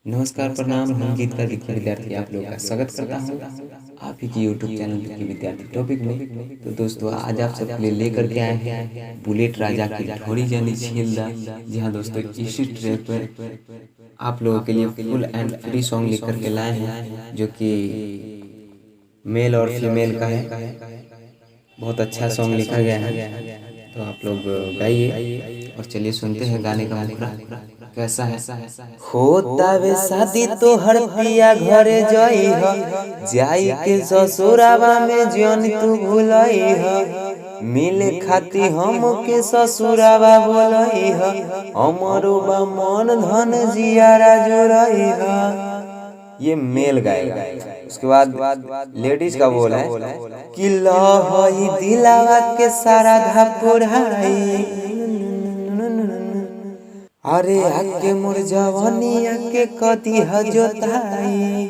नमस्कार, प्रणाम। हम गीत का लिखे विद्यार्थी आप लोगों का स्वागत करता हूँ आप ही की यूट्यूब चैनल के विद्यार्थी टॉपिक में। तो दोस्तों, आज आप सबके लिए लेकर के आए हैं बुलेट राजा की ढोरी जानी छीलदा। जी हाँ दोस्तों, इसी ट्रैक पर आप लोगों के लिए फुल एंड फ्री सॉन्ग लेकर के लाए हैं, जो कि मेल और फीमेल का है। बहुत अच्छा सॉन्ग लिखा गया है, तो आप लोग गाइए और चलिए सुनते हैं गाने का मुखरा कैसा है। होता वे शादी तो हर पिया घरे जाई ह, जाई के ससुरावा में जन तू भूलई ह, मिले खाती हम के ससुरावा बोलई ह, हमरो बा मन धन जियारा जुरई ह। ये मेल गाएगा। उसके बाद लेडीज का बोल है कि लहई दिलावा के सारा धपुराई, अरे आके मोर जवानी आके कदी हजोताई।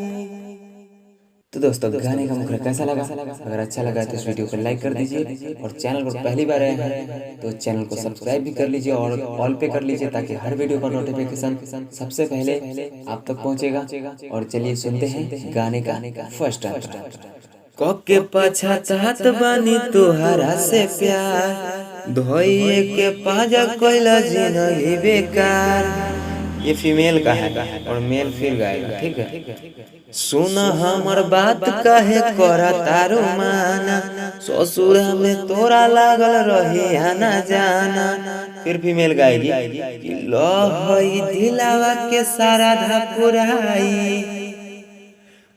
तो दोस्तों, गाने का मुखरा कैसा लगा? अगर अच्छा लगा तो इस वीडियो को लाइक कर दीजिए, और चैनल पर पहली बार आए हैं तो चैनल को सब्सक्राइब भी कर लीजिए और ऑल पे कर लीजिए, ताकि हर वीडियो का नोटिफिकेशन सबसे पहले आप तक पहुंचेगा। और चलिए सुनते हैं गाने का फर्स्ट अंतरा। कके पछतात बानी तोहरा से प्यार, धोइए के पाजा कोइला जिंदगी बेकार। ये फीमेल का है और मेल फिर गाएगा, ठीक है। सुन हमर बात कहे करा तारो माना, ससुरा में तोरा लागल रही आना जाना। फिर फीमेल गाएगी कि लहई दिलावा के सारा धपुराई,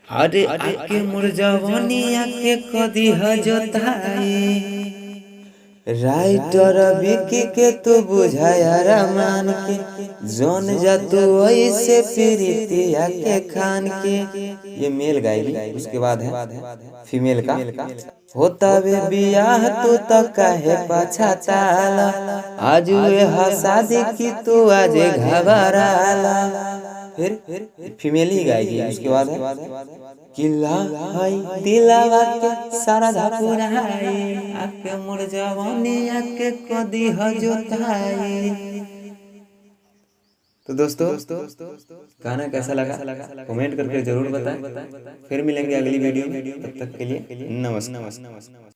अरे आके मोर जवानी आके कदी हजोताई। राइटर विकी के तू बुझाया रमान के, जोन जा तू ऐसे प्रीतिया के खान के। ये मेल गाएगी। उसके बाद है फीमेल का। होता वे बियाह तू तो काहे पछताला, आज वे शादी की तू आज घबराला। फिर फीमेल ही गाएगी। उसके बाद है किला हाय दिलावा के सारा धपुराई, आके मोर जवानी आके कदी हजोताई। तो दोस्तों, गाना कैसा लगा कमेंट करके जरूर बताएं। फिर मिलेंगे अगली वीडियो में, तब तक के लिए नमस्कार।